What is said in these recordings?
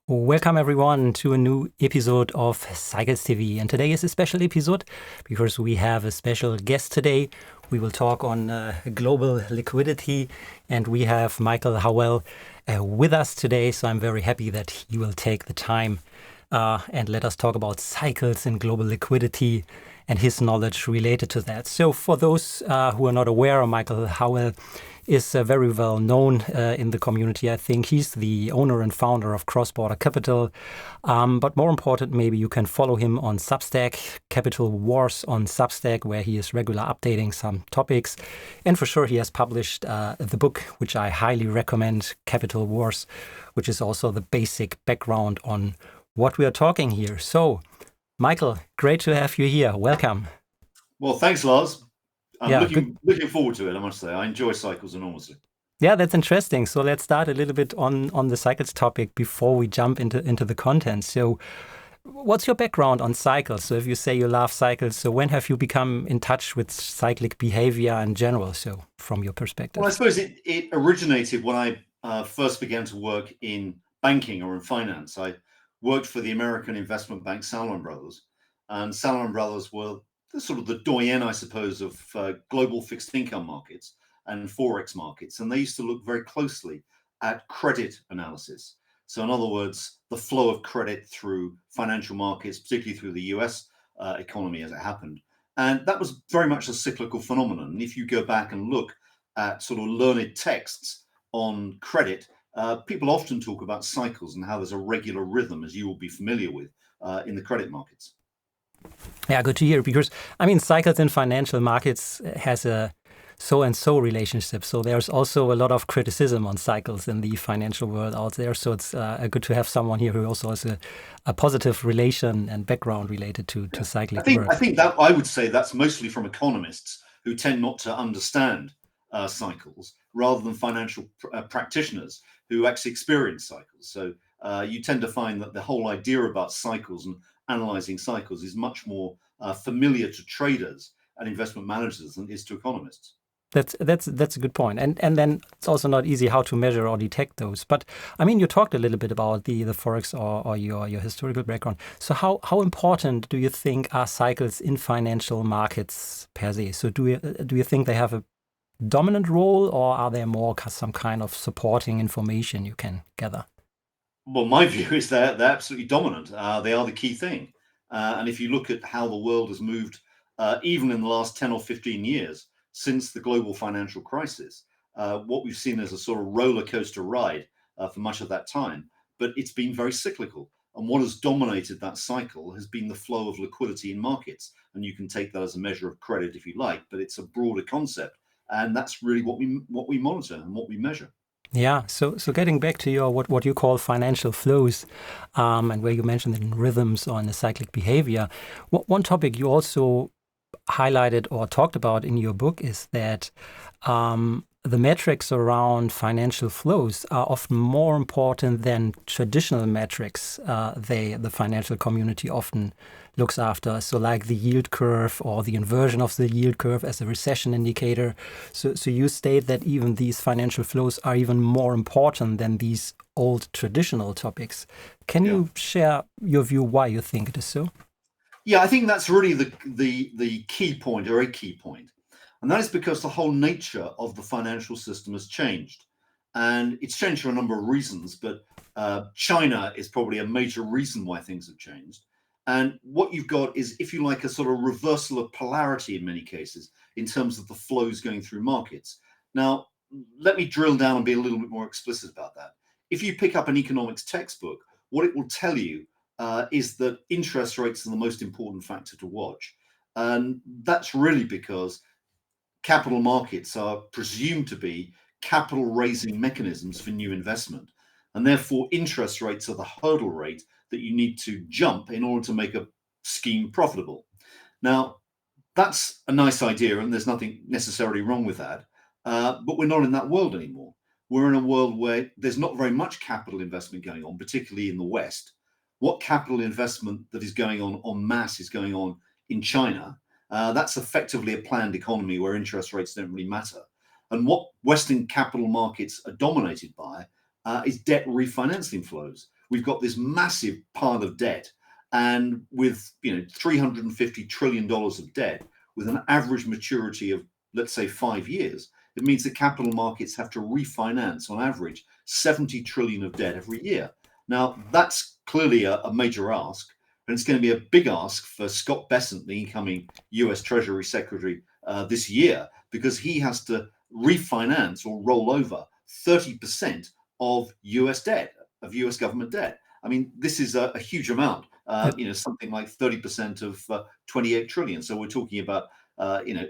Welcome everyone to a new episode of Cycles TV, and today is a special episode because we have a special guest today. We will talk on global liquidity, and we have Michael Howell with us today, so I'm very happy that he will take the time and let us talk about cycles and global liquidity and his knowledge related to that. So for those who are not aware, Michael Howell is very well known in the community. I think he's the owner and founder of CrossBorderCapital. But more important, maybe you can follow him on Substack, Capital Wars on Substack, where he is regular updating some topics. And for sure, he has published the book, which I highly recommend, Capital Wars, which is also the basic background on what we are talking here. So, Michael, great to have you here. Welcome. Well, thanks, Lars. I'm looking forward to it, I must say. I enjoy cycles enormously. Yeah, that's interesting. So let's start a little bit on the cycles topic before we jump into the content. So what's your background on cycles? So if you say you love cycles, so when have you become in touch with cyclic behavior in general? So from your perspective. Well, I suppose it originated when I first began to work in banking or in finance. I worked for the American investment bank Salomon Brothers, and Salomon Brothers were sort of the doyen, I suppose, of global fixed income markets and forex markets. And they used to look very closely at credit analysis. So in other words, the flow of credit through financial markets, particularly through the US economy as it happened. And that was very much a cyclical phenomenon. And if you go back and look at sort of learned texts on credit, people often talk about cycles and how there's a regular rhythm, as you will be familiar with, in the credit markets. Yeah, good to hear, because I mean, cycles in financial markets has a so-and-so relationship. So there's also a lot of criticism on cycles in the financial world out there. So it's good to have someone here who also has a positive relation and background related to cyclic work. I think that I would say that's mostly from economists who tend not to understand cycles, rather than financial practitioners who actually experience cycles. So you tend to find that the whole idea about cycles and analyzing cycles is much more familiar to traders and investment managers than it is to economists. That's a good point. And then it's also not easy how to measure or detect those. But I mean, you talked a little bit about the forex or your historical background. So how important do you think are cycles in financial markets per se? So do you think they have a dominant role, or are there more some kind of supporting information you can gather? Well, my view is they're absolutely dominant. They are the key thing. And if you look at how the world has moved, even in the last 10 or 15 years, since the global financial crisis, what we've seen is a sort of roller coaster ride for much of that time. But it's been very cyclical. And what has dominated that cycle has been the flow of liquidity in markets. And you can take that as a measure of credit if you like, but it's a broader concept. And that's really what we monitor and what we measure. Yeah, so getting back to your what you call financial flows, and where you mentioned in rhythms on the cyclic behavior, one topic you also highlighted or talked about in your book is that the metrics around financial flows are often more important than traditional metrics the financial community often looks after. So like the yield curve or the inversion of the yield curve as a recession indicator. So you state that even these financial flows are even more important than these old traditional topics. Can you share your view why you think it is so? Yeah, I think that's really the key point, or a key point. And that is because the whole nature of the financial system has changed. And it's changed for a number of reasons, but China is probably a major reason why things have changed. And what you've got is, if you like, a sort of reversal of polarity in many cases in terms of the flows going through markets. Now, let me drill down and be a little bit more explicit about that. If you pick up an economics textbook, what it will tell you is that interest rates are the most important factor to watch. And that's really because capital markets are presumed to be capital raising mechanisms for new investment. And therefore, interest rates are the hurdle rate that you need to jump in order to make a scheme profitable. Now, that's a nice idea, and there's nothing necessarily wrong with that. But we're not in that world anymore. We're in a world where there's not very much capital investment going on, particularly in the West. What capital investment that is going on en masse is going on in China. That's effectively a planned economy where interest rates don't really matter. And what Western capital markets are dominated by is debt refinancing flows. We've got this massive pile of debt, and with $350 trillion of debt, with an average maturity of, let's say, 5 years, it means the capital markets have to refinance on average 70 trillion of debt every year. Now, that's clearly a major ask, and it's going to be a big ask for Scott Bessent, the incoming US Treasury Secretary this year, because he has to refinance or roll over 30% of US debt, of US government debt. I mean, this is a huge amount, something like 30% of 28 trillion. So we're talking about,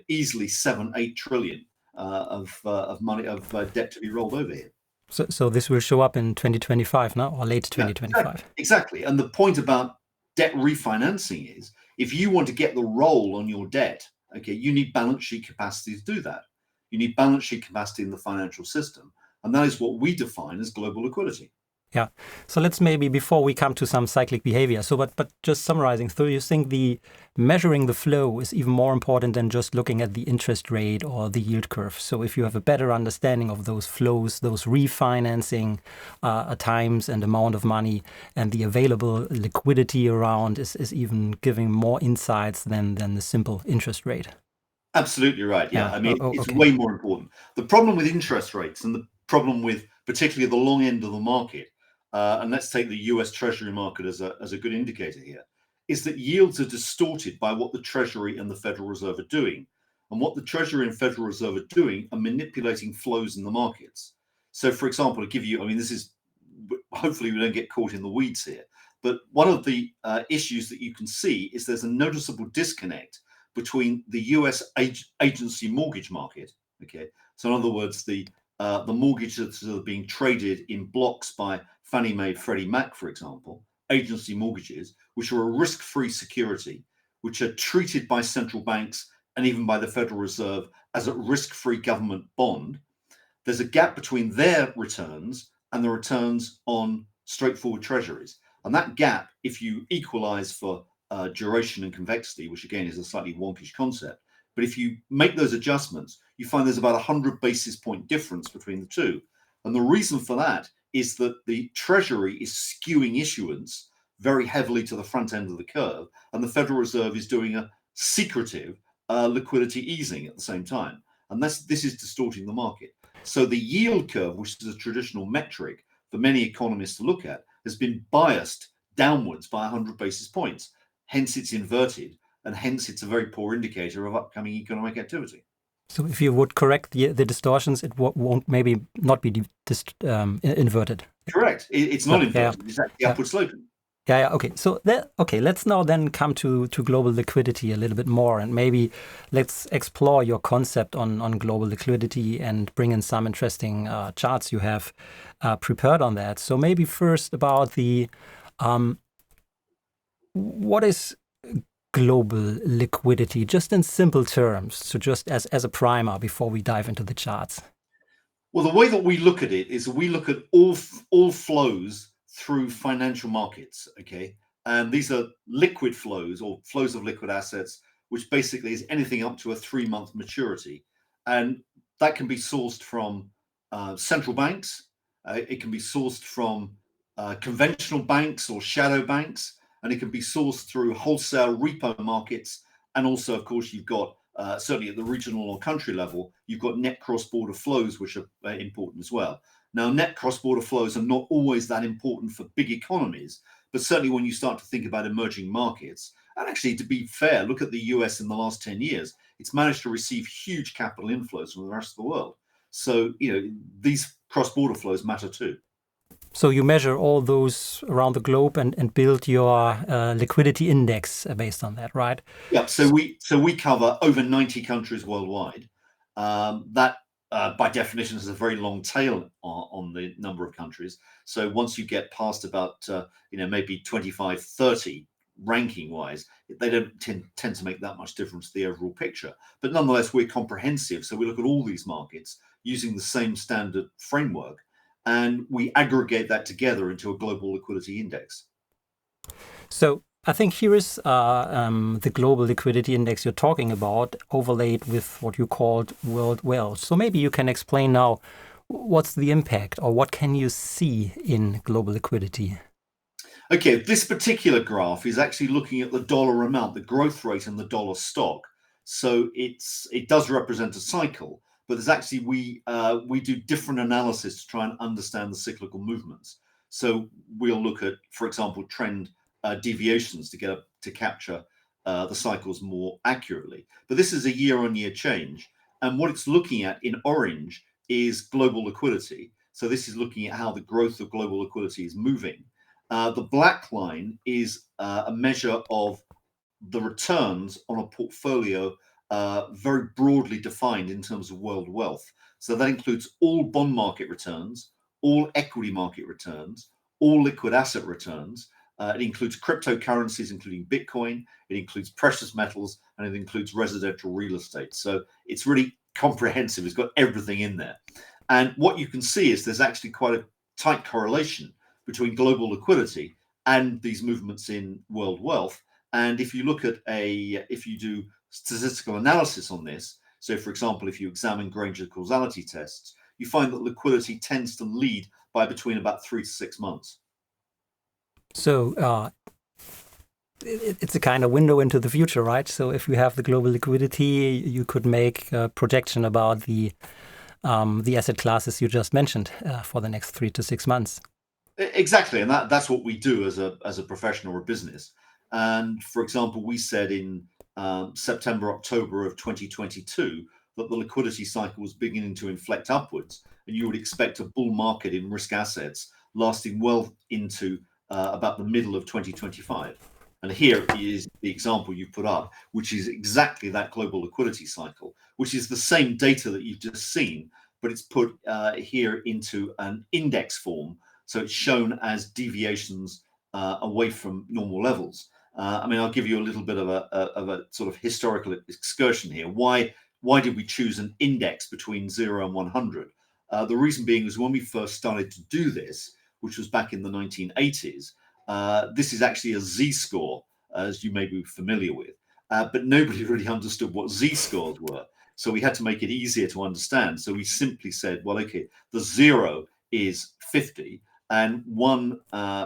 easily 7-8 trillion of money, of debt to be rolled over here. So this will show up in 2025 now, or late 2025. Yeah, exactly. And the point about debt refinancing is, if you want to get the roll on your debt, okay, you need balance sheet capacity to do that. You need balance sheet capacity in the financial system. And that is what we define as global liquidity. Yeah. So let's maybe, before we come to some cyclic behavior, but just summarizing, so you think the measuring the flow is even more important than just looking at the interest rate or the yield curve. So if you have a better understanding of those flows, those refinancing times and amount of money, and the available liquidity around is even giving more insights than the simple interest rate. Absolutely right. Yeah. I mean, it's okay. way more important. The problem with interest rates, and the problem with particularly the long end of the market, and let's take the US Treasury market as a good indicator here, is that yields are distorted by what the Treasury and the Federal Reserve are doing. And what the Treasury and Federal Reserve are doing are manipulating flows in the markets. So, for example, to give you, I mean, this is, hopefully we don't get caught in the weeds here, but one of the issues that you can see is there's a noticeable disconnect between the US agency mortgage market. Okay, so in other words, the mortgages that are being traded in blocks by Fannie Mae, Freddie Mac, for example, agency mortgages, which are a risk-free security, which are treated by central banks and even by the Federal Reserve as a risk-free government bond. There's a gap between their returns and the returns on straightforward treasuries. And that gap, if you equalize for duration and convexity, which again is a slightly wonkish concept, but if you make those adjustments, you find there's about 100 basis point difference between the two. And the reason for that is that the Treasury is skewing issuance very heavily to the front end of the curve, and the Federal Reserve is doing a secretive liquidity easing at the same time. And this is distorting the market. So the yield curve, which is a traditional metric for many economists to look at, has been biased downwards by 100 basis points. Hence, it's inverted, and hence it's a very poor indicator of upcoming economic activity. So if you would correct the distortions, it won't maybe not be inverted. Correct. It's not inverted. It's actually upward sloping. Yeah. Okay. So let's now then come to global liquidity a little bit more, and maybe let's explore your concept on global liquidity and bring in some interesting charts you have prepared on that. So maybe first about the what is global liquidity, just in simple terms, so just as a primer before we dive into the charts? Well, the way that we look at it is we look at all flows through financial markets, okay? And these are liquid flows, or flows of liquid assets, which basically is anything up to a 3-month maturity. And that can be sourced from central banks. It can be sourced from conventional banks or shadow banks, and it can be sourced through wholesale repo markets. And also, of course, you've got, certainly at the regional or country level, you've got net cross-border flows, which are important as well. Now, net cross-border flows are not always that important for big economies, but certainly when you start to think about emerging markets, and actually, to be fair, look at the US in the last 10 years, it's managed to receive huge capital inflows from the rest of the world. So, these cross-border flows matter too. So you measure all those around the globe and build your liquidity index based on that, right? Yeah. So we cover over 90 countries worldwide. That by definition is a very long tail on the number of countries. So once you get past about maybe 25, 30 ranking wise, they don't tend to make that much difference to the overall picture. But nonetheless, we're comprehensive. So we look at all these markets using the same standard framework, and we aggregate that together into a global liquidity index. So I think here is the global liquidity index you're talking about, overlaid with what you called world wealth. So maybe you can explain now what's the impact, or what can you see in global liquidity? Okay, this particular graph is actually looking at the dollar amount, the growth rate in the dollar stock. So it does represent a cycle, but there's actually we do different analysis to try and understand the cyclical movements. So we'll look at, for example, trend deviations to capture the cycles more accurately. But this is a year-on-year change, and what it's looking at in orange is global liquidity. So this is looking at how the growth of global liquidity is moving. The black line is a measure of the returns on a portfolio, very broadly defined in terms of world wealth. So that includes all bond market returns, all equity market returns, all liquid asset returns. It includes cryptocurrencies, including Bitcoin. It includes precious metals, and it includes residential real estate. So it's really comprehensive. It's got everything in there. And what you can see is there's actually quite a tight correlation between global liquidity and these movements in world wealth. And if you look at if you do statistical analysis on this, so for example, if you examine Granger causality tests, you find that liquidity tends to lead by between about 3 to 6 months. So it's a kind of window into the future, right? So if you have the global liquidity, you could make a projection about the asset classes you just mentioned for the next 3 to 6 months. Exactly, and that's what we do as a profession or a business. And for example, we said in September, October of 2022 that the liquidity cycle was beginning to inflect upwards, and you would expect a bull market in risk assets lasting well into about the middle of 2025. And here is the example you put up, which is exactly that global liquidity cycle, which is the same data that you've just seen, but it's put here into an index form. So it's shown as deviations away from normal levels. I mean, I'll give you a little bit of a sort of historical excursion here. Why did we choose an index between 0 and 100? The reason being is when we first started to do this, which was back in the 1980s, this is actually a z-score, as you may be familiar with, but nobody really understood what z-scores were. So we had to make it easier to understand. So we simply said, well, okay, the 0 is 50, and 1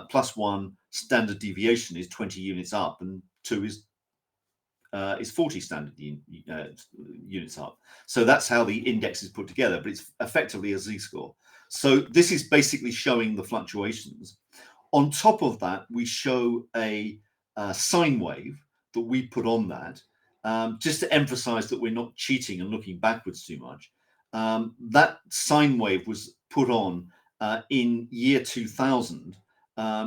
plus 1 standard deviation is 20 units up, and 2 is 40 standard units up. So that's how the index is put together, but it's effectively a z-score. So this is basically showing the fluctuations. On top of that, we show a sine wave that we put on that, just to emphasize that we're not cheating and looking backwards too much. That sine wave was put on in year 2000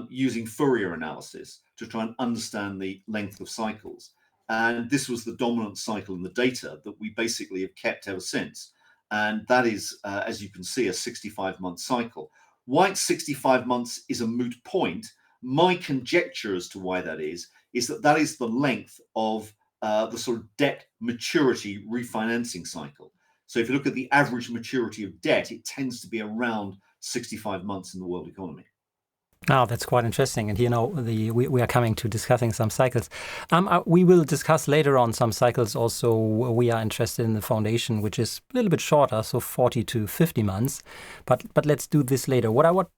using Fourier analysis to try and understand the length of cycles. And this was the dominant cycle in the data that we basically have kept ever since. And that is, as you can see, a 65-month cycle. Why it's 65 months is a moot point. My conjecture as to why that is that is the length of the sort of debt maturity refinancing cycle. So if you look at the average maturity of debt, it tends to be around 65 months in the world economy. Oh, that's quite interesting. And we are coming to discussing some cycles. We will discuss later on some cycles also. We are interested in the foundation, which is a little bit shorter, so 40 to 50 months. But let's do this later. What I would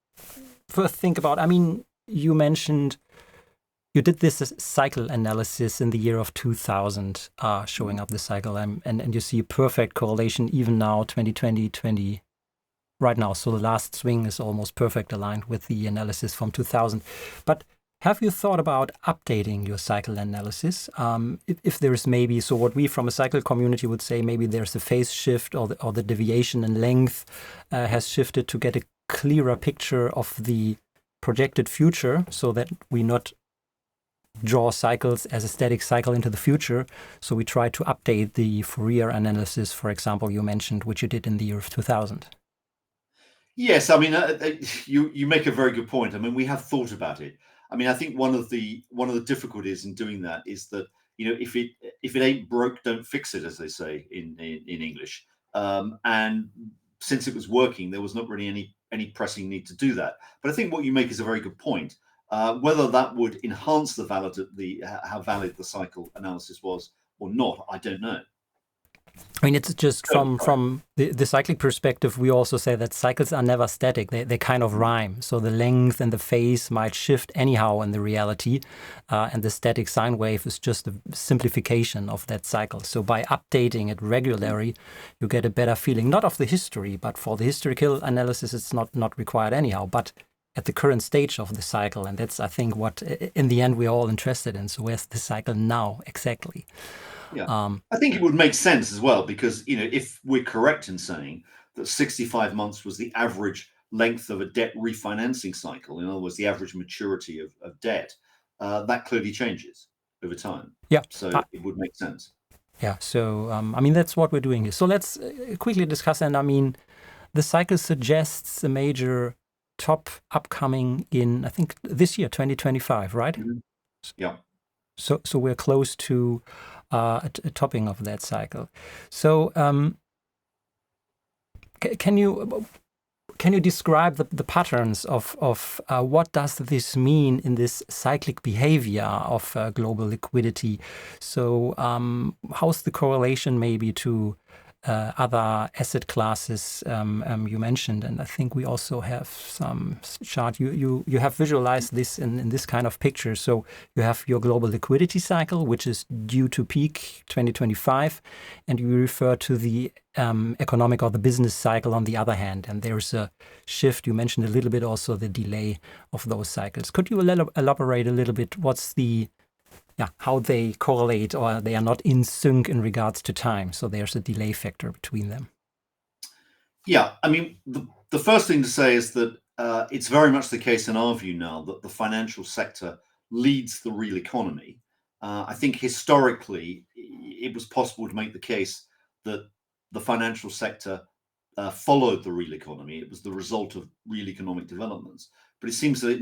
first think about, I mean, you mentioned you did this cycle analysis in the year of 2000, showing up the cycle, and you see a perfect correlation even now, 2020, right now. So the last swing is almost perfect aligned with the analysis from 2000. But have you thought about updating your cycle analysis? If there is maybe, so what we from a cycle community would say, maybe there's a phase shift or the deviation in length has shifted to get a clearer picture of the projected future so that we not draw cycles as a static cycle into the future. So we try to update the Fourier analysis, for example, you mentioned, which you did in the year of 2000. Yes, I mean, you make a very good point. I mean, we have thought about it. I mean, I think one of the difficulties in doing that is that, you know, if it ain't broke, don't fix it, as they say in English. And since it was working, there was not really any pressing need to do that. But I think what you make is a very good point. Whether that would enhance how valid the cycle analysis was or not, I don't know. I mean, it's just from the cyclic perspective, we also say that cycles are never static. They kind of rhyme. So the length and the phase might shift anyhow in the reality. And the static sine wave is just a simplification of that cycle. So by updating it regularly, you get a better feeling, not of the history, but for the historical analysis, it's not required anyhow. But at the current stage of the cycle. And that's, I think, what in the end we're all interested in. So where's the cycle now exactly? Yeah, I think it would make sense as well, because, if we're correct in saying that 65 months was the average length of a debt refinancing cycle, in other words, the average maturity of debt, that clearly changes over time. Yeah. So it would make sense. Yeah. So, I mean, that's what we're doing here. So let's quickly discuss. And I mean, the cycle suggests a major top upcoming in, I think, this year, 2025, right? Mm-hmm. Yeah. So we're close to a topping of that cycle. So can you describe the patterns of what does this mean in this cyclic behavior of global liquidity? So how's the correlation maybe to other asset classes you mentioned, and I think we also have some chart. You have visualized this in this kind of picture. So you have your global liquidity cycle, which is due to peak 2025, and you refer to the economic or the business cycle on the other hand. And there's a shift. You mentioned a little bit also the delay of those cycles. Could you elaborate a little bit? What's how they correlate, or they are not in sync in regards to time? So there's a delay factor between them. Yeah, I mean, the first thing to say is that it's very much the case in our view now that the financial sector leads the real economy. I think historically it was possible to make the case that the financial sector followed the real economy. It was the result of real economic developments. But it seems that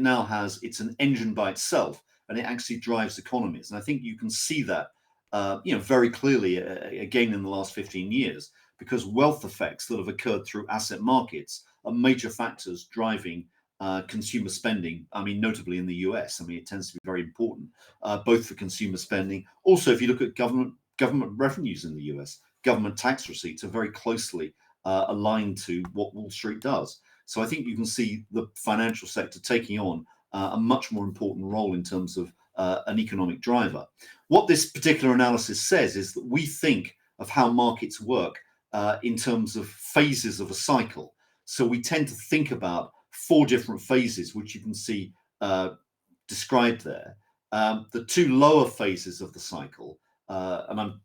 it's an engine by itself, and it actually drives economies. And I think you can see that, very clearly again in the last 15 years, because wealth effects that have occurred through asset markets are major factors driving consumer spending. I mean, notably in the US, I mean, it tends to be very important, both for consumer spending. Also, if you look at government revenues in the US, government tax receipts are very closely aligned to what Wall Street does. So I think you can see the financial sector taking on a much more important role in terms of an economic driver. What this particular analysis says is that we think of how markets work in terms of phases of a cycle. So we tend to think about 4 different phases, which you can see described there. The 2 lower phases of the cycle, and I'm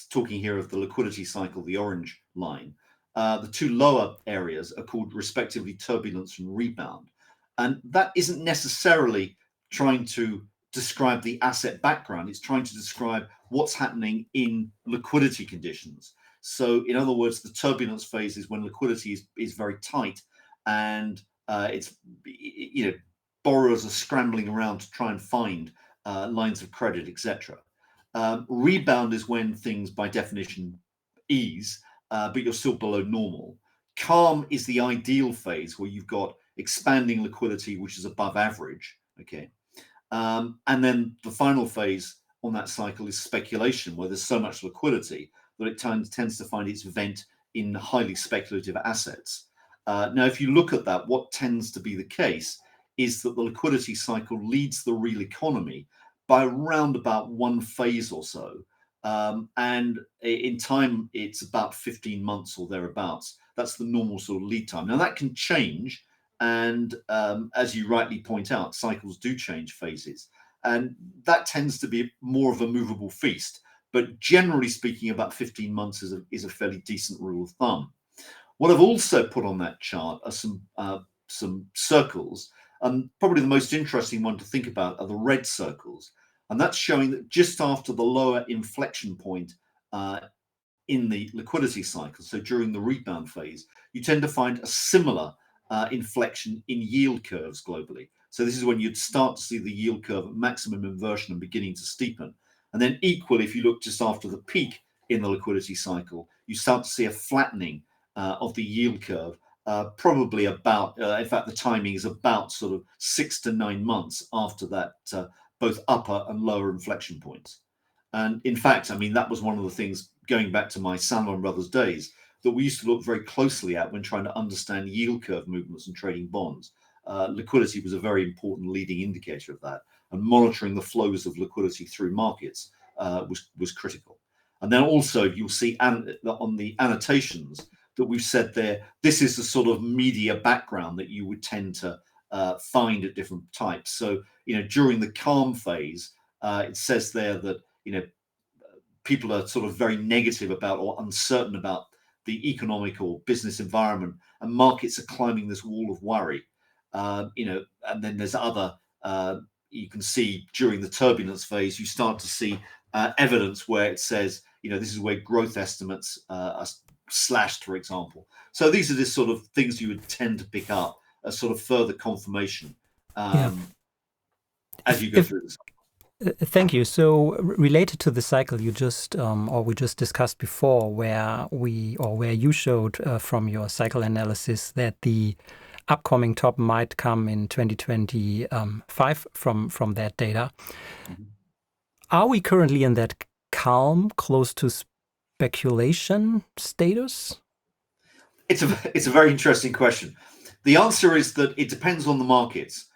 talking here of the liquidity cycle, the orange line. The 2 lower areas are called respectively turbulence and rebound. And that isn't necessarily trying to describe the asset background. It's trying to describe what's happening in liquidity conditions. So in other words, the turbulence phase is when liquidity is very tight, and it's, borrowers are scrambling around to try and find lines of credit, etc. Rebound is when things by definition ease, but you're still below normal. Calm is the ideal phase where you've got expanding liquidity, which is above average. Okay. And then the final phase on that cycle is speculation, where there's so much liquidity that it tends to find its vent in highly speculative assets. Now, if you look at that, what tends to be the case is that the liquidity cycle leads the real economy by around about 1 phase or so. And in time, it's about 15 months or thereabouts. That's the normal sort of lead time. Now, that can change. And as you rightly point out, cycles do change phases. And that tends to be more of a movable feast. But generally speaking, about 15 months is a fairly decent rule of thumb. What I've also put on that chart are some circles. And probably the most interesting one to think about are the red circles. And that's showing that just after the lower inflection point in the liquidity cycle, so during the rebound phase, you tend to find a similar inflection in yield curves globally. So this is when you'd start to see the yield curve at maximum inversion and beginning to steepen. And then equally, if you look just after the peak in the liquidity cycle, you start to see a flattening of the yield curve probably about, in fact, the timing is about sort of 6 to 9 months after that, both upper and lower inflection points. And in fact, I mean, that was one of the things going back to my Salomon Brothers days that we used to look very closely at when trying to understand yield curve movements and trading bonds. Liquidity was a very important leading indicator of that, and monitoring the flows of liquidity through markets was critical. And then also you'll see on the annotations that we've said there, this is the sort of media background that you would tend to find at different types. So, during the calm phase, it says there that, people are sort of very negative about or uncertain about the economic or business environment, and markets are climbing this wall of worry. And then there's other, you can see during the turbulence phase, you start to see evidence where it says, this is where growth estimates are slashed, for example. So these are the sort of things you would tend to pick up as sort of further confirmation as you go through this. Thank you. So related to the cycle you just or we just discussed before, where you showed from your cycle analysis that the upcoming top might come in 2025 from that data. Mm-hmm. Are we currently in that calm, close to speculation status? It's a very interesting question. The answer is that it depends on the markets.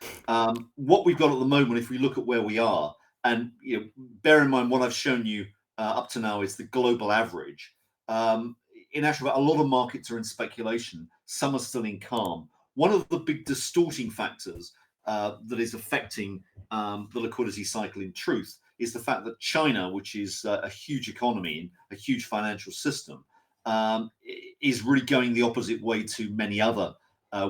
What we've got at the moment, if we look at where we are, and bear in mind what I've shown you up to now is the global average. In actual fact, a lot of markets are in speculation. Some are still in calm. One of the big distorting factors that is affecting the liquidity cycle in truth is the fact that China, which is a huge economy, a huge financial system, is really going the opposite way to many other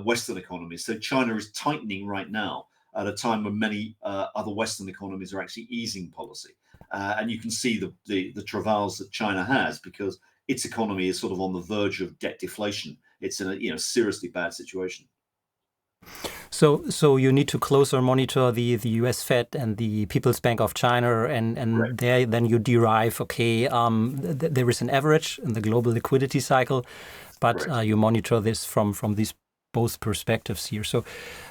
Western economies. So China is tightening right now at a time when many other Western economies are actually easing policy. And you can see the travails that China has because its economy is sort of on the verge of debt deflation. It's in a seriously bad situation. So you need to closer monitor the US Fed and the People's Bank of China, and right. There then you derive, there is an average in the global liquidity cycle, but right. You monitor this from these both perspectives here. So,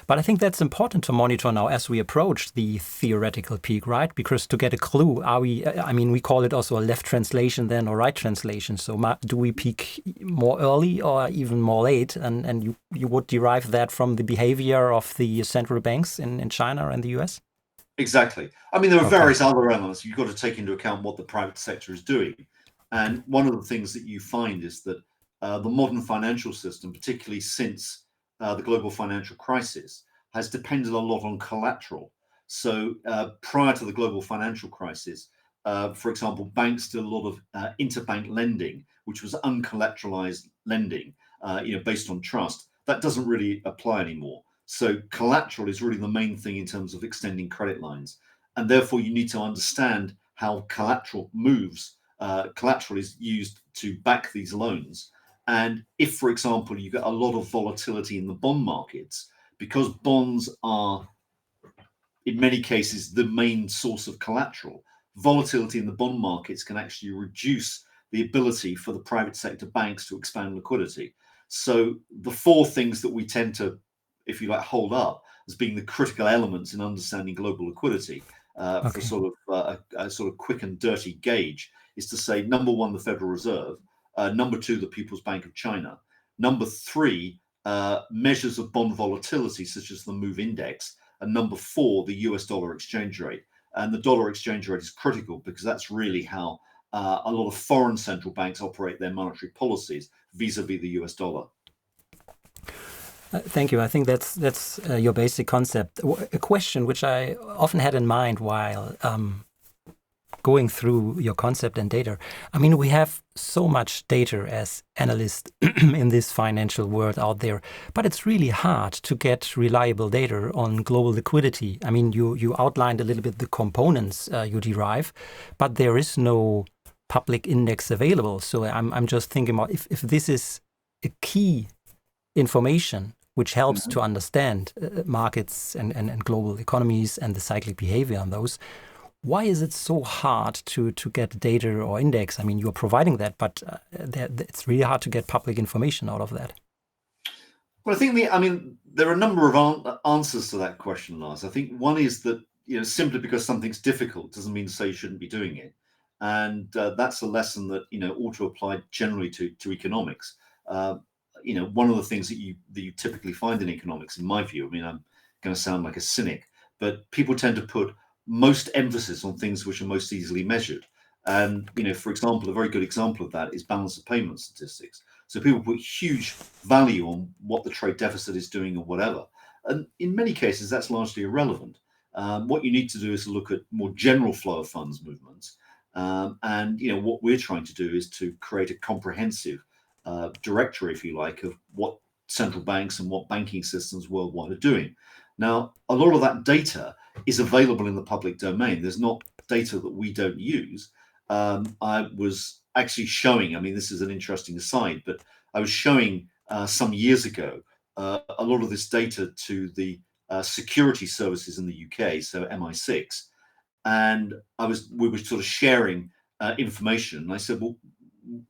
but I think that's important to monitor now as we approach the theoretical peak, right? Because to get a clue, we call it also a left translation then or right translation. So do we peak more early or even more late? And you would derive that from the behavior of the central banks in China and the US? Exactly. I mean, there are various other elements. You've got to take into account what the private sector is doing. And one of the things that you find is that the modern financial system, particularly since the global financial crisis, has depended a lot on collateral. So prior to the global financial crisis, for example, banks did a lot of interbank lending, which was uncollateralized lending, based on trust. That doesn't really apply anymore. So collateral is really the main thing in terms of extending credit lines. And therefore, you need to understand how collateral moves. Collateral is used to back these loans. And if, for example, you get a lot of volatility in the bond markets, because bonds are, in many cases, the main source of collateral, volatility in the bond markets can actually reduce the ability for the private sector banks to expand liquidity. So the four things that we tend to, if you like, hold up as being the critical elements in understanding global liquidity for sort of a sort of quick and dirty gauge is to say, number one, the Federal Reserve. Number two, the People's Bank of China. Number three, measures of bond volatility, such as the MOVE index. And number four, the US dollar exchange rate. And the dollar exchange rate is critical because that's really how a lot of foreign central banks operate their monetary policies vis-a-vis the US dollar. Thank you. I think that's your basic concept. A question which I often had in mind while going through your concept and data. I mean, we have so much data as analysts in this financial world out there, but it's really hard to get reliable data on global liquidity. I mean, you outlined a little bit the components you derive, but there is no public index available. So I'm just thinking about if this is a key information which helps to understand markets and global economies and the cyclic behavior on those. Why is it so hard to get data or index? I mean, you're providing that, but it's really hard to get public information out of that. Well, I think there are a number of answers to that question, Lars. I think one is that simply because something's difficult doesn't mean to say you shouldn't be doing it, and that's a lesson that ought to apply generally to economics. One of the things that you typically find in economics, in my view, I'm going to sound like a cynic, but people tend to put most emphasis on things which are most easily measured. And for example, a very good example of that is balance of payment statistics. So people put huge value on what the trade deficit is doing or whatever. And in many cases, that's largely irrelevant. What you need to do is look at more general flow of funds movements. And what we're trying to do is to create a comprehensive directory, if you like, of what central banks and what banking systems worldwide are doing. Now, a lot of that data is available in the public domain. There's not data that we don't use. I was actually showing, this is an interesting aside, but I was showing some years ago a lot of this data to the security services in the UK, so MI6, and we were sort of sharing information. And I said, well,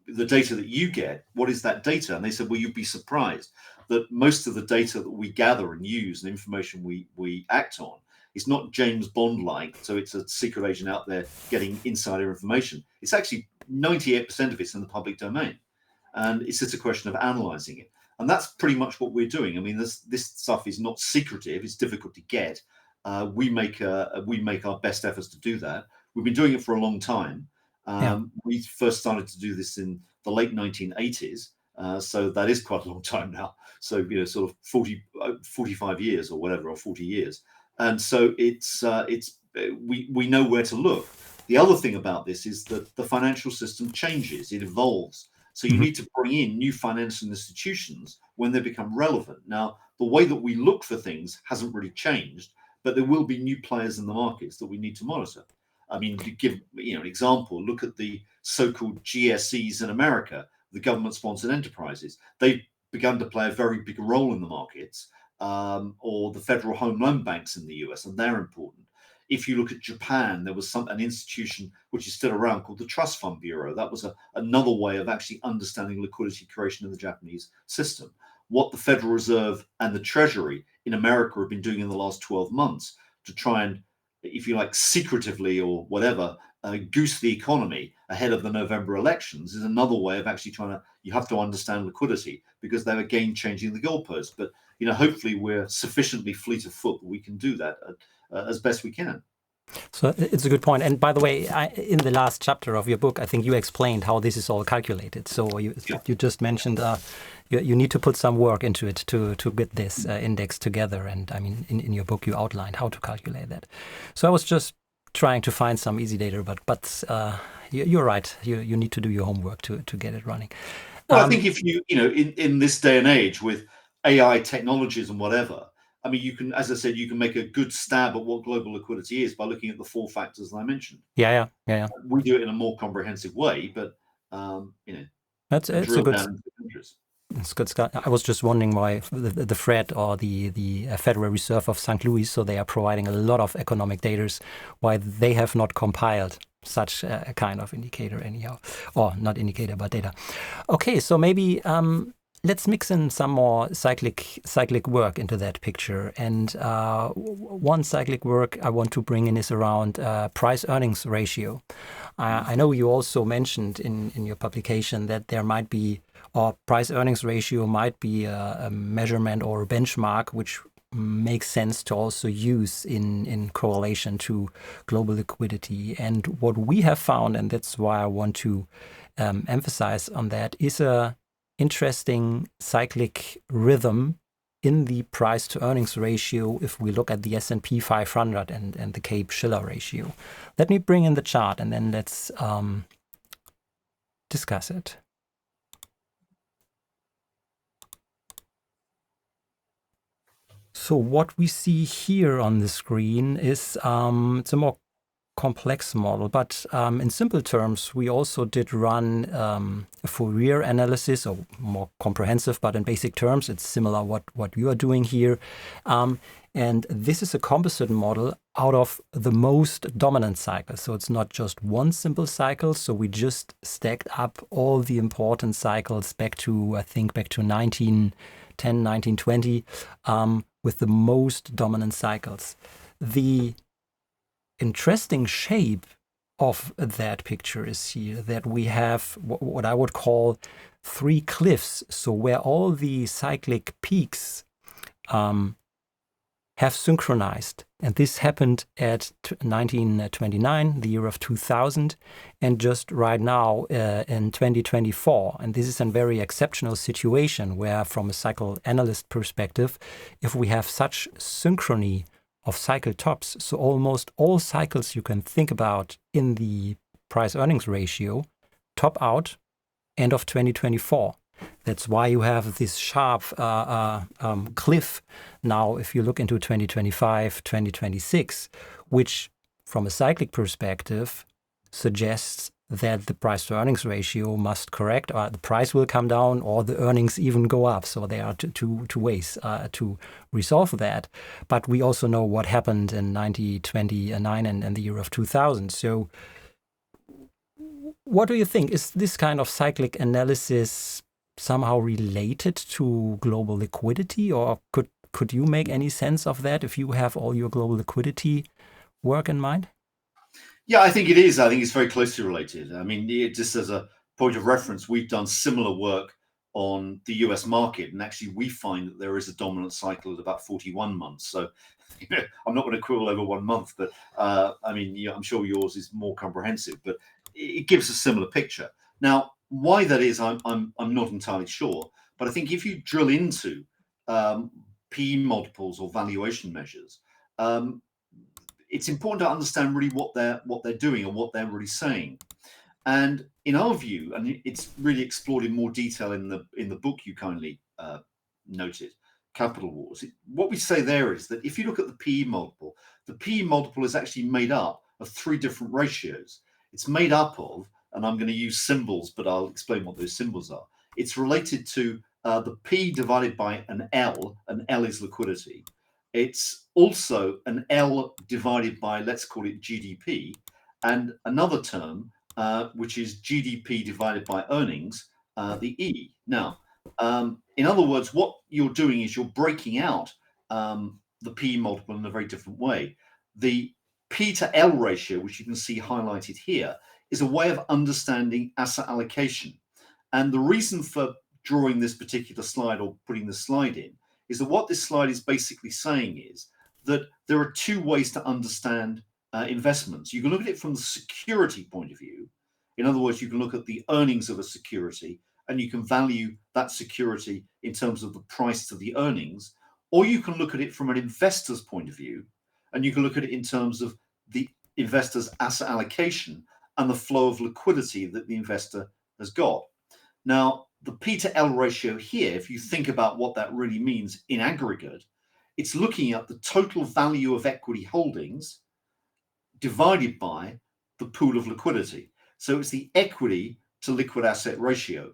the data that you get, what is that data? And they said, well, you'd be surprised that most of the data that we gather and use and information we act on is not James Bond-like, so it's a secret agent out there getting insider information. It's actually 98% of it's in the public domain. And it's just a question of analyzing it. And that's pretty much what we're doing. This stuff is not secretive. It's difficult to get. We make our best efforts to do that. We've been doing it for a long time. We first started to do this in the late 1980s. So that is quite a long time now. So, sort of 45 years or whatever, or 40 years. And so we know where to look. The other thing about this is that the financial system changes, it evolves. So you need to bring in new financial institutions when they become relevant. Now, the way that we look for things hasn't really changed, but there will be new players in the markets that we need to monitor. To give an example, look at the so-called GSEs in America, the government-sponsored enterprises. They've begun to play a very big role in the markets, or the federal home loan banks in the US, and they're important. If you look at Japan, there was an institution which is still around called the Trust Fund Bureau. That was another way of actually understanding liquidity creation in the Japanese system. What the Federal Reserve and the Treasury in America have been doing in the last 12 months to try and, if you like, secretively or whatever, goose the economy ahead of the November elections is another way of actually you have to understand liquidity, because they were again changing the goalposts. But, hopefully we're sufficiently fleet of foot that we can do that as best we can. So it's a good point. And by the way, in the last chapter of your book, I think you explained how this is all calculated. So you just mentioned you need to put some work into it to get this index together. And in your book, you outlined how to calculate that. So I was just trying to find some easy data, but you're right. You need to do your homework to get it running. Well, I think if you in this day and age with AI technologies and whatever, you can, as I said, you can make a good stab at what global liquidity is by looking at the 4 factors that I mentioned. Yeah. We do it in a more comprehensive way, but it's a good. It's good. I was just wondering why the Fed or the Federal Reserve of St. Louis, so they are providing a lot of economic data, why they have not compiled such a kind of indicator anyhow, or not indicator but data. Okay, so maybe let's mix in some more cyclic work into that picture. And one cyclic work I want to bring in is around price-earnings ratio. I know you also mentioned in your publication that there might be, or price-earnings ratio might be a measurement or a benchmark which makes sense to also use in correlation to global liquidity. And what we have found, and that's why I want to emphasize on that, is a interesting cyclic rhythm in the price to earnings ratio if we look at the S&P 500 and the Cape-Shiller ratio. Let me bring in the chart and then let's discuss it. So what we see here on the screen is it's a more complex model, but in simple terms, we also did run a Fourier analysis, or more comprehensive, but in basic terms, it's similar what you are doing here. And this is a composite model out of the most dominant cycles. So it's not just one simple cycle. So we just stacked up all the important cycles back to 19 10, 19, 20, with the most dominant cycles. The interesting shape of that picture is here that we have what I would call three cliffs. So where all the cyclic peaks have synchronized. And this happened at 1929, the year of 2000, and just right now in 2024. And this is a very exceptional situation where, from a cycle analyst perspective, if we have such synchrony of cycle tops, so almost all cycles you can think about in the price earnings ratio top out end of 2024. That's why you have this sharp cliff now if you look into 2025, 2026, which from a cyclic perspective suggests that the price to earnings ratio must correct, or the price will come down, or the earnings even go up. So there are two ways to resolve that. But we also know what happened in 1929 and the year of 2000. So what do you think? Is this kind of cyclic analysis somehow related to global liquidity, or could you make any sense of that if you have all your global liquidity work in mind? Yeah, I think it is. I think it's very closely related. I mean, just as a point of reference, we've done similar work on the US market, and actually we find that there is a dominant cycle at about 41 months. So I'm not going to quibble over 1 month, but I mean, I'm sure yours is more comprehensive, but it gives a similar picture. Now, why that is, I'm not entirely sure, but I think if you drill into PE multiples or valuation measures, it's important to understand really what they're doing and what they're really saying. And in our view, and it's really explored in more detail in the book you kindly noted, Capital Wars. What we say there is that if you look at the PE multiple is actually made up of three different ratios. It's made up of, and I'm going to use symbols, but I'll explain what those symbols are. It's related to the P divided by an L is liquidity. It's also an L divided by, let's call it GDP, and another term, which is GDP divided by earnings, the E. Now, in other words, what you're doing is you're breaking out the P multiple in a very different way. The P to L ratio, which you can see highlighted here, is a way of understanding asset allocation. And the reason for drawing this particular slide or putting the slide in is that what this slide is basically saying is that there are two ways to understand investments. You can look at it from the security point of view. In other words, you can look at the earnings of a security and you can value that security in terms of the price to the earnings, or you can look at it from an investor's point of view, and you can look at it in terms of the investor's asset allocation and the flow of liquidity that the investor has got. Now, the P to L ratio here, if you think about what that really means in aggregate, it's looking at the total value of equity holdings divided by the pool of liquidity. So it's the equity to liquid asset ratio.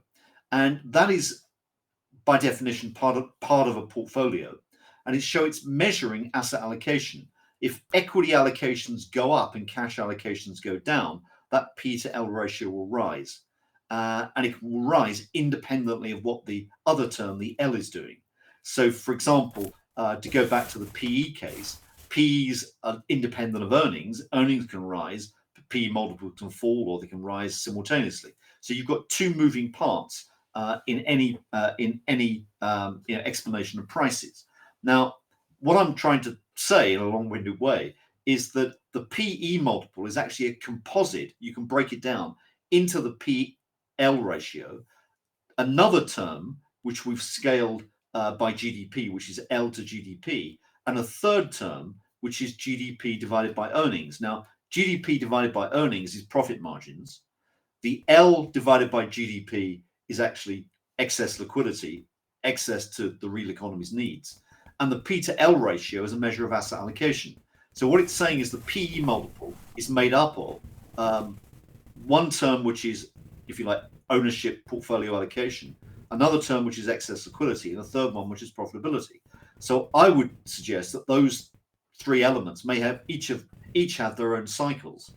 And that is, by definition, part of a portfolio. And it's measuring asset allocation. If equity allocations go up and cash allocations go down, that P to L ratio will rise. And it will rise independently of what the other term, the L, is doing. So, for example, to go back to the PE case, PEs are independent of earnings. Earnings can rise, PE multiple can fall, or they can rise simultaneously. So you've got two moving parts in any explanation of prices. Now, what I'm trying to say in a long-winded way is that the PE multiple is actually a composite. You can break it down into the PL ratio, another term which we've scaled by GDP, which is L to GDP, and a third term which is GDP divided by earnings. Now, GDP divided by earnings is profit margins. The L divided by GDP is actually excess liquidity, excess to the real economy's needs. And the P to L ratio is a measure of asset allocation. So what it's saying is the PE multiple is made up of one term, which is, if you like, ownership portfolio allocation, another term, which is excess liquidity, and a third one, which is profitability. So I would suggest that those three elements may have each have their own cycles.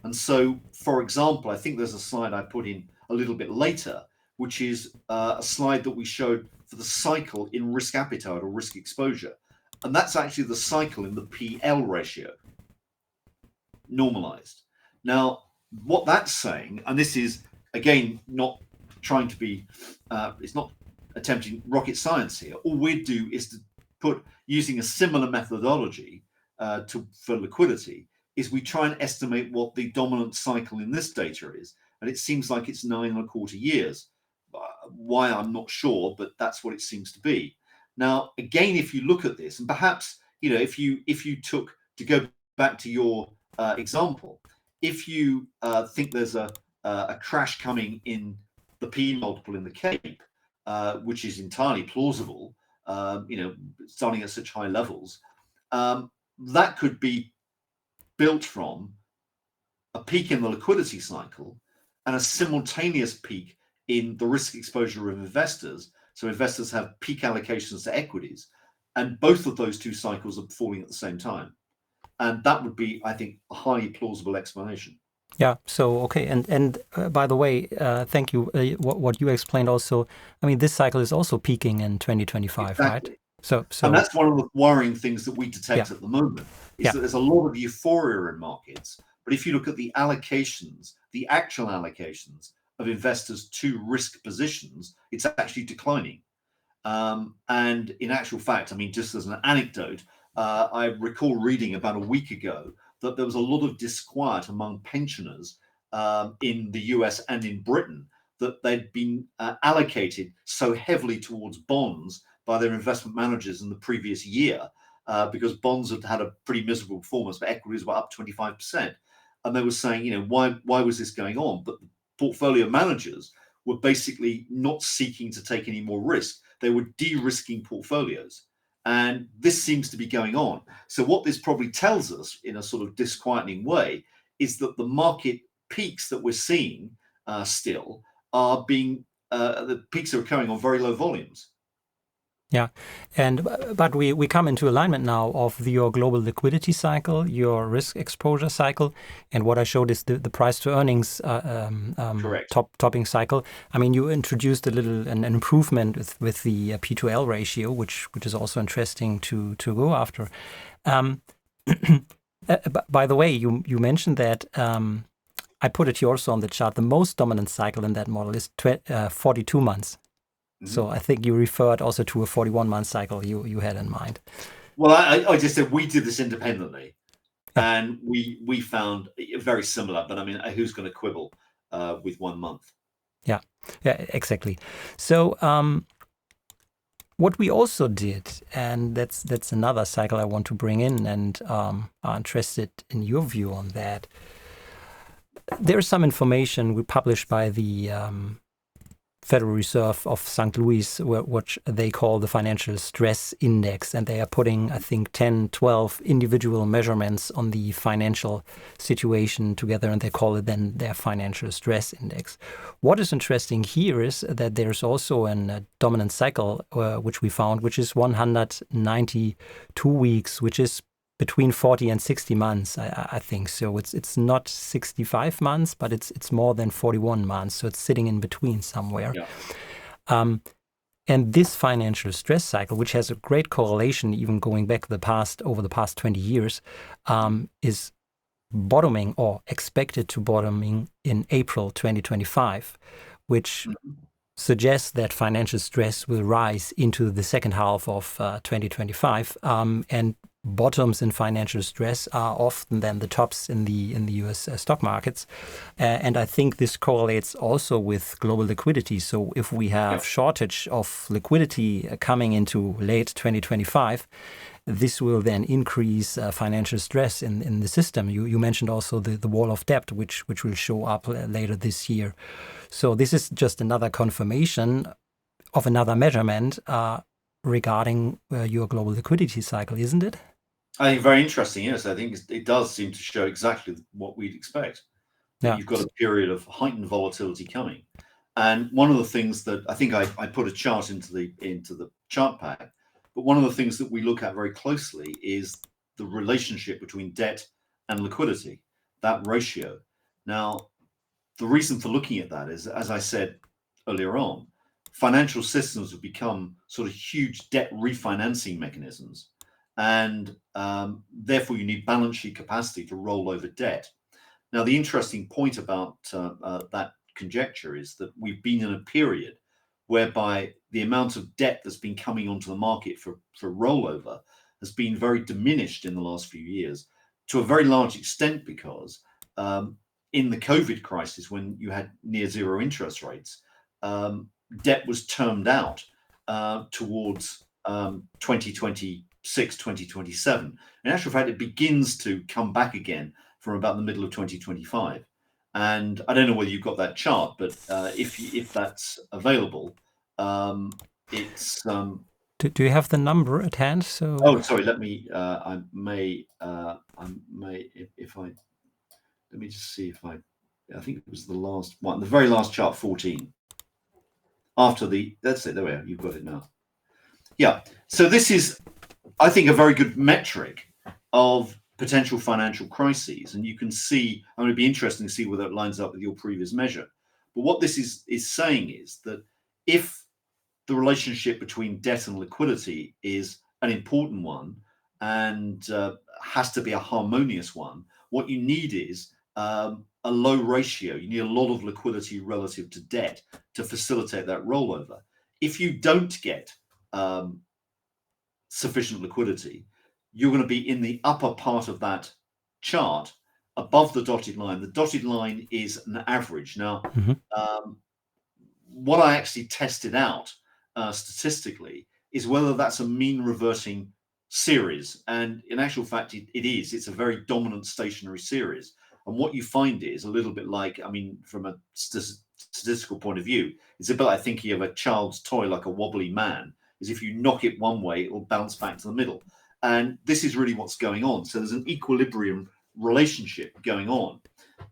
And so, for example, I think there's a slide I put in a little bit later, which is a slide that we showed for the cycle in risk appetite or risk exposure. And that's actually the cycle in the PL ratio, normalized. Now, what that's saying, and this is, again, not trying to be, it's not attempting rocket science here. All we do is to put, using a similar methodology for liquidity, is we try and estimate what the dominant cycle in this data is. And it seems like it's 9.25 years. Why, I'm not sure, but that's what it seems to be. Now, again, if you look at this, and perhaps, if you took, to go back to your example, if you think there's a crash coming in the P multiple in the Cape, which is entirely plausible, starting at such high levels, that could be built from a peak in the liquidity cycle and a simultaneous peak in the risk exposure of investors. So investors have peak allocations to equities, and both of those two cycles are falling at the same time. And that would be, I think, a highly plausible explanation. Yeah. So, okay. And by the way, thank you. What you explained also, I mean, this cycle is also peaking in 2025, exactly. right? So, and that's one of the worrying things that we detect yeah. at the moment, is that there's a lot of euphoria in markets. But if you look at the allocations, the actual allocations of investors to risk positions, it's actually declining. And in actual fact, I mean, just as an anecdote, I recall reading about a week ago that there was a lot of disquiet among pensioners in the US and in Britain, that they'd been allocated so heavily towards bonds by their investment managers in the previous year, because bonds had had a pretty miserable performance, but equities were up 25%. And they were saying, why was this going on? But the portfolio managers were basically not seeking to take any more risk. They were de-risking portfolios. And this seems to be going on. So what this probably tells us, in a sort of disquieting way, is that the market peaks that we're seeing still are being, the peaks are occurring on very low volumes. Yeah, but we come into alignment now of your global liquidity cycle, your risk exposure cycle, and what I showed is the price to earnings topping cycle. I mean, you introduced an improvement with the P2L ratio, which is also interesting to go after. By the way, you mentioned that. I put it here also on the chart. The most dominant cycle in that model is 42 months. So I think you referred also to a 41-month cycle you had in mind. Well, I just said we did this independently, and we found very similar. But I mean, who's going to quibble with 1 month? Yeah, exactly. So what we also did, and that's another cycle I want to bring in, and are interested in your view on that. There's some information we published by the Federal Reserve of St. Louis, which they call the Financial Stress Index, and they are putting, I think, 10, 12 individual measurements on the financial situation together, and they call it then their Financial Stress Index. What is interesting here is that there's also a dominant cycle, which we found, which is 192 weeks, which is between 40 and 60 months, I think. So it's not 65 months, but it's more than 41 months. So it's sitting in between somewhere. Yeah. And this financial stress cycle, which has a great correlation, even going back over the past 20 years, is bottoming or expected to bottoming in April 2025, which suggests that financial stress will rise into the second half of 2025, and bottoms in financial stress are often then the tops in the US stock markets, and I think this correlates also with global liquidity. So if we have shortage of liquidity coming into late 2025, this will then increase financial stress in the system. You mentioned also the wall of debt, which will show up later this year. So this is just another confirmation of another measurement regarding your global liquidity cycle, isn't it? I think very interesting. Yes, I think it does seem to show exactly what we'd expect. Yeah. You've got a period of heightened volatility coming, and one of the things that I think I put a chart into the chart pack, but one of the things that we look at very closely is the relationship between debt and liquidity, that ratio. Now, the reason for looking at that is, as I said earlier on, financial systems have become sort of huge debt refinancing mechanisms. And therefore, you need balance sheet capacity to roll over debt. Now, the interesting point about that conjecture is that we've been in a period whereby the amount of debt that's been coming onto the market for rollover has been very diminished in the last few years, to a very large extent because in the COVID crisis, when you had near zero interest rates, debt was termed out towards 2026, 2027. In actual fact, it begins to come back again from about the middle of 2025. And I don't know whether you've got that chart, but if that's available, it's. Do you have the number at hand? So. Oh, sorry. Let me. I may. If I. Let me just see if I think it was the last one, the very last chart, 14. After the. That's it. There we are. You've got it now. Yeah. So this is, I think, a very good metric of potential financial crises, and you can see. I'm going to be interesting to see whether it lines up with your previous measure. But what this is saying is that if the relationship between debt and liquidity is an important one and has to be a harmonious one, what you need is a low ratio. You need a lot of liquidity relative to debt to facilitate that rollover. If you don't get sufficient liquidity, you're going to be in the upper part of that chart above the dotted line. The dotted line is an average. Now, what I actually tested out statistically is whether that's a mean reverting series. And in actual fact, it is. It's a very dominant stationary series. And what you find is a little bit like, I mean, from a statistical point of view, it's a bit like thinking of a child's toy like a wobbly man, is if you knock it one way, it will bounce back to the middle. And this is really what's going on. So there's an equilibrium relationship going on.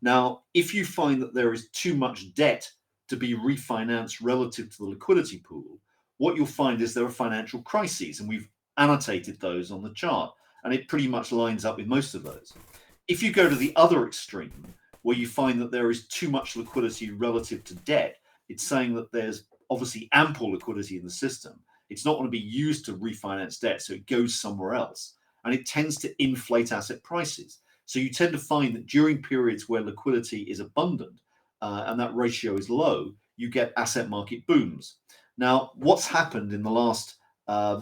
Now, if you find that there is too much debt to be refinanced relative to the liquidity pool, what you'll find is there are financial crises, and we've annotated those on the chart, and it pretty much lines up with most of those. If you go to the other extreme, where you find that there is too much liquidity relative to debt, it's saying that there's obviously ample liquidity in the system. It's not going to be used to refinance debt, so it goes somewhere else. And it tends to inflate asset prices. So you tend to find that during periods where liquidity is abundant and that ratio is low, you get asset market booms. Now, what's happened in the last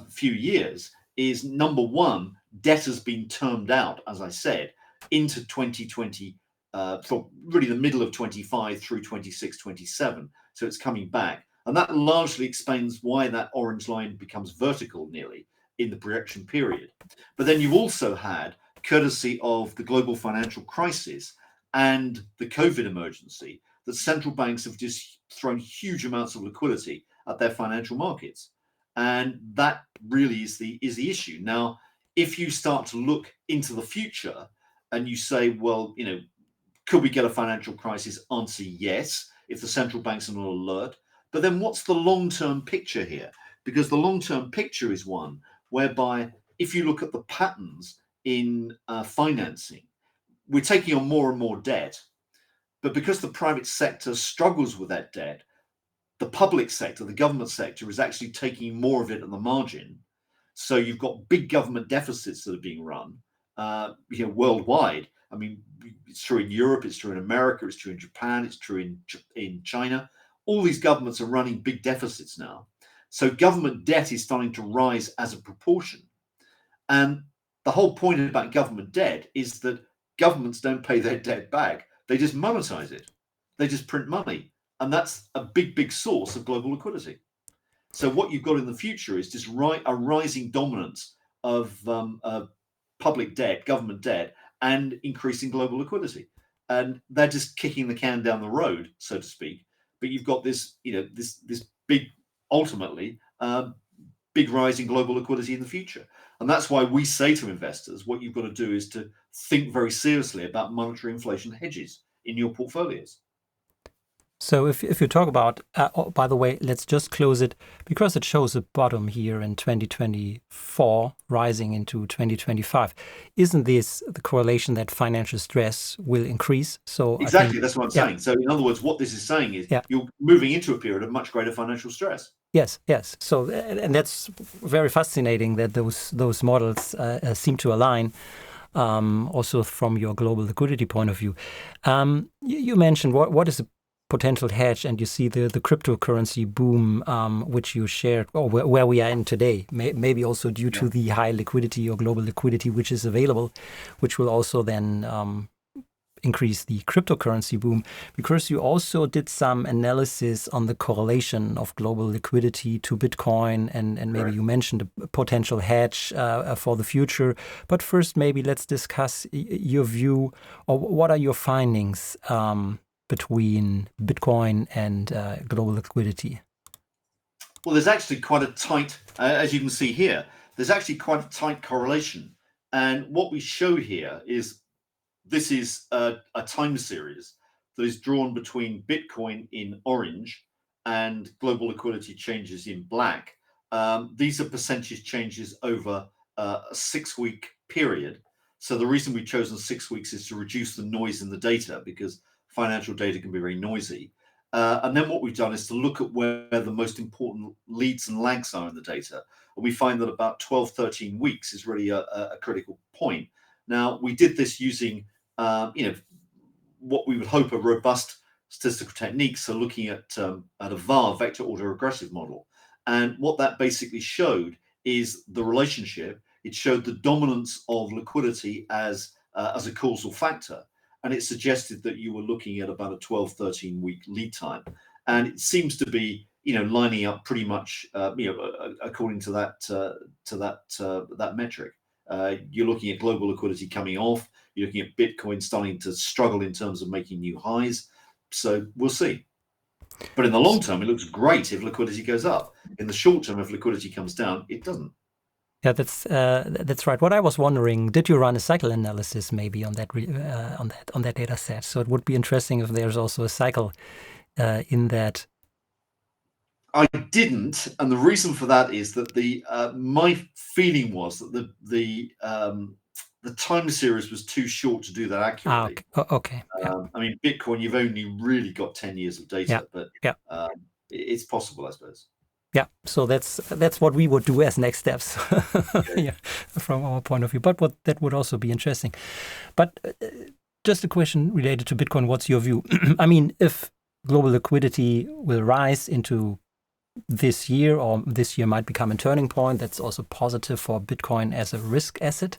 few years is, number one, debt has been termed out, as I said, into 2020, from really the middle of 25 through 26, 27. So it's coming back. And that largely explains why that orange line becomes vertical nearly in the projection period. But then you've also had, courtesy of the global financial crisis and the COVID emergency, that central banks have just thrown huge amounts of liquidity at their financial markets. And that really is the issue. Now, if you start to look into the future and you say, well, you know, could we get a financial crisis? Answer yes, if the central banks are not alert. But then what's the long-term picture here? Because the long-term picture is one whereby if you look at the patterns in financing, we're taking on more and more debt. But because the private sector struggles with that debt, the public sector, the government sector, is actually taking more of it at the margin. So you've got big government deficits that are being run, worldwide. I mean, it's true in Europe, it's true in America, it's true in Japan, it's true in China. All these governments are running big deficits now. So government debt is starting to rise as a proportion. And the whole point about government debt is that governments don't pay their debt back. They just monetize it. They just print money. And that's a big, big source of global liquidity. So what you've got in the future is just a rising dominance of public debt, government debt, and increasing global liquidity. And they're just kicking the can down the road, so to speak. But you've got this, this big, ultimately, big rise in global liquidity in the future. And that's why we say to investors, what you've got to do is to think very seriously about monetary inflation hedges in your portfolios. So if you talk about, oh, by the way, let's just close it because it shows a bottom here in 2024 rising into 2025. Isn't this the correlation that financial stress will increase? So Exactly, I think, that's what I'm yeah, saying. So in other words, what this is saying is yeah. you're moving into a period of much greater financial stress. Yes, yes. So, and that's very fascinating that those models seem to align. Also from your global liquidity point of view, you mentioned what is a potential hedge, and you see the cryptocurrency boom, which you shared, or where we are in today. Maybe also due to the high liquidity or global liquidity which is available, which will also then increase the cryptocurrency boom, because you also did some analysis on the correlation of global liquidity to Bitcoin, and maybe Correct. you mentioned a potential hedge for the future. But first, maybe let's discuss your view, or what are your findings between Bitcoin and global liquidity? Well, there's actually quite a tight, as you can see here, there's actually quite a tight correlation. And what we show here is this is a time series that is drawn between Bitcoin in orange and global liquidity changes in black. These are percentage changes over a 6-week period. So the reason we've chosen 6 weeks is to reduce the noise in the data, because financial data can be very noisy. And then what we've done is to look at where the most important leads and lags are in the data. And we find that about 12, 13 weeks is really a critical point. Now, we did this using what we would hope are robust statistical techniques, so looking at a VAR, vector autoregressive model. And what that basically showed is the relationship. It showed the dominance of liquidity as a causal factor, and it suggested that you were looking at about a 12, 13-week lead time. And it seems to be lining up pretty much according to that metric. You're looking at global liquidity coming off. You're looking at Bitcoin starting to struggle in terms of making new highs. So we'll see. But in the long term, it looks great if liquidity goes up. In the short term, if liquidity comes down, it doesn't. Yeah, that's right. What I was wondering, did you run a cycle analysis maybe on that on that data set? So it would be interesting if there's also a cycle in that. I didn't, and the reason for that is that my feeling was that the time series was too short to do that accurately. Okay. Yeah. I mean, Bitcoin, you've only really got 10 years of data, Yeah. but Yeah. It's possible, I suppose. Yeah, so that's what we would do as next steps, yeah, from our point of view. But that would also be interesting. But just a question related to Bitcoin. What's your view? I mean, if global liquidity will rise into this year, or this year might become a turning point, that's also positive for Bitcoin as a risk asset.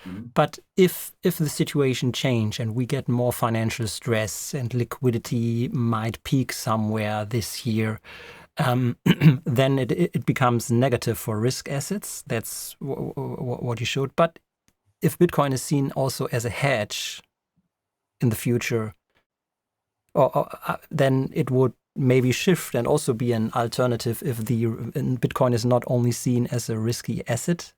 Mm-hmm. But if the situation change and we get more financial stress and liquidity might peak somewhere this year, then it becomes negative for risk assets. That's what you showed. But if Bitcoin is seen also as a hedge in the future, then it would maybe shift and also be an alternative if Bitcoin is not only seen as a risky asset,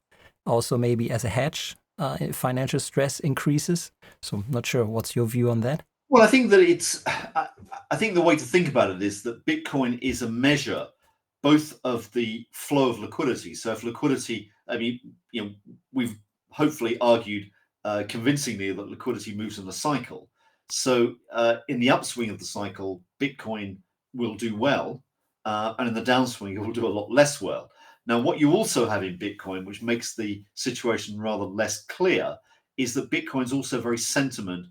also maybe as a hedge if financial stress increases. So I'm not sure. What's your view on that? Well, I think that I think the way to think about it is that Bitcoin is a measure both of the flow of liquidity. So if liquidity, I mean, we've hopefully argued convincingly that liquidity moves in a cycle. So in the upswing of the cycle, Bitcoin will do well, and in the downswing, it will do a lot less well. Now, what you also have in Bitcoin, which makes the situation rather less clear, is that Bitcoin's also very sentiment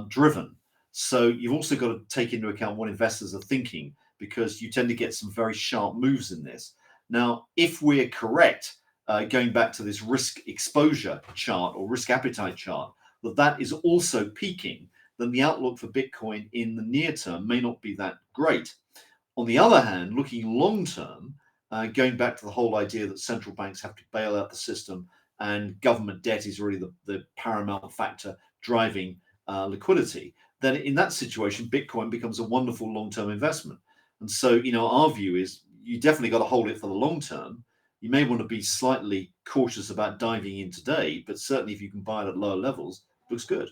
driven. So you've also got to take into account what investors are thinking, because you tend to get some very sharp moves in this. Now, if we're correct, going back to this risk exposure chart or risk appetite chart, that is also peaking, then the outlook for Bitcoin in the near term may not be that great. On the other hand, looking long term, going back to the whole idea that central banks have to bail out the system and government debt is really the paramount factor driving liquidity, then in that situation, Bitcoin becomes a wonderful long-term investment. And so, our view is you definitely got to hold it for the long term. You may want to be slightly cautious about diving in today, but certainly if you can buy it at lower levels, looks good.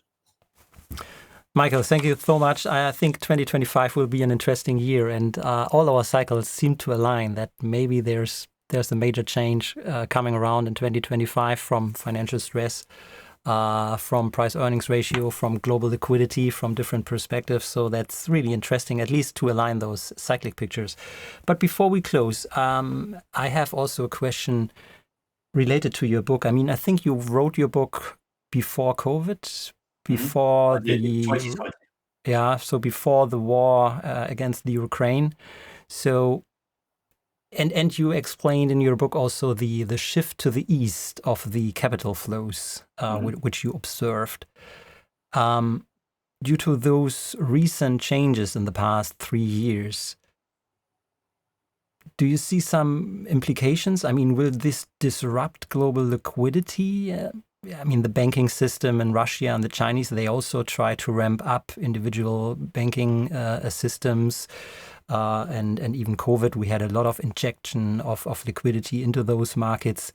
Michael, thank you so much. I think 2025 will be an interesting year, and all our cycles seem to align that maybe there's a major change coming around in 2025 from financial stress, from price earnings ratio, from global liquidity, from different perspectives. So that's really interesting, at least to align those cyclic pictures. But before we close, I have also a question related to your book. I mean, I think you wrote your book before COVID, before so before the war against the Ukraine. So, and you explained in your book also the shift to the east of the capital flows, which you observed. Due to those recent changes in the past 3 years, do you see some implications? I mean, will this disrupt global liquidity? I mean, the banking system in Russia and the Chinese, they also try to ramp up individual banking systems. And even COVID, we had a lot of injection of liquidity into those markets.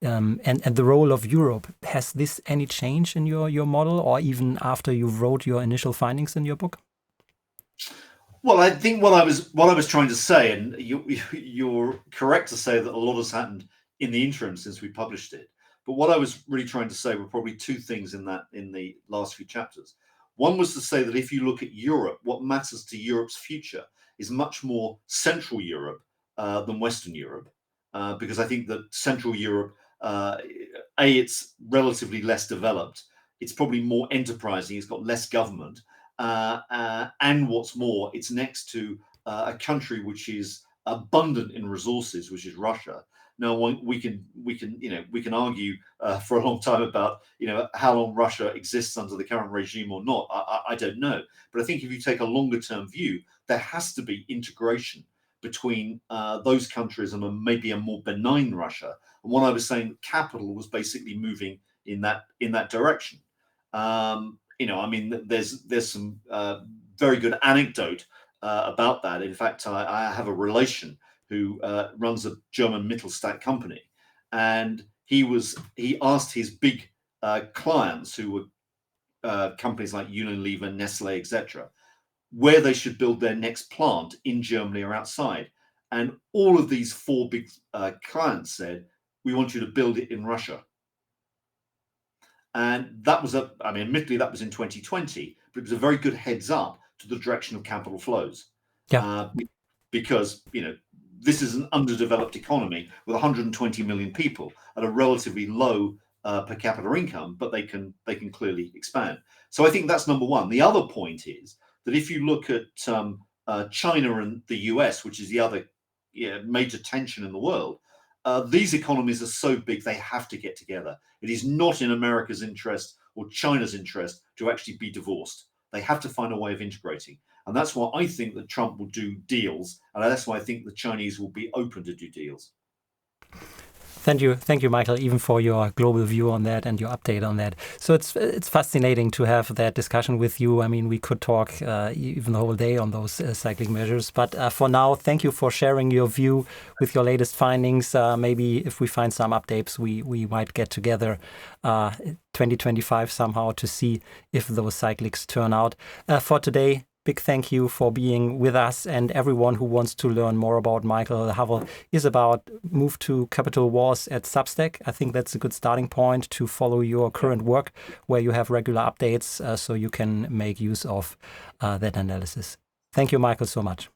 And the role of Europe, has this any change in your model, or even after you wrote your initial findings in your book? Well, I think what I was trying to say, and you're correct to say that a lot has happened in the interim since we published it. But what I was really trying to say were probably two things in the last few chapters. One was to say that if you look at Europe, what matters to Europe's future is much more Central Europe than Western Europe, because I think that Central Europe, it's relatively less developed. It's probably more enterprising. It's got less government. And what's more, it's next to a country which is abundant in resources, which is Russia. Now, we can argue for a long time about how long Russia exists under the current regime or not. I don't know, but I think if you take a longer term view, there has to be integration between those countries and maybe a more benign Russia. And what I was saying, capital was basically moving in that direction. I mean, there's some very good anecdote about that. In fact, I have a relation who runs a German Mittelstand company, and he asked his big clients, who were companies like Unilever, Nestle, etc., where they should build their next plant in Germany or outside. And all of these 4 big clients said, "We want you to build it in Russia." And that was admittedly that was in 2020, but it was a very good heads up to the direction of capital flows. Yeah. Because this is an underdeveloped economy with 120 million people at a relatively low per capita income, but they can clearly expand. So I think that's number one. The other point is that if you look at China and the US, which is the other major tension in the world, these economies are so big they have to get together. It is not in America's interest or China's interest to actually be divorced. They have to find a way of integrating. And that's why I think that Trump will do deals. And that's why I think the Chinese will be open to do deals. Thank you, Michael, even for your global view on that and your update on that. So it's fascinating to have that discussion with you. I mean, we could talk even the whole day on those cyclic measures. But for now, thank you for sharing your view with your latest findings. Maybe if we find some updates, we might get together 2025 somehow to see if those cyclics turn out. For today, big thank you for being with us, and everyone who wants to learn more about Michael Howell is about Move to Capital Wars at Substack. I think that's a good starting point to follow your current work, where you have regular updates so you can make use of that analysis. Thank you, Michael, so much.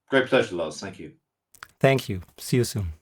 Great pleasure, Lars. Thank you. Thank you. See you soon.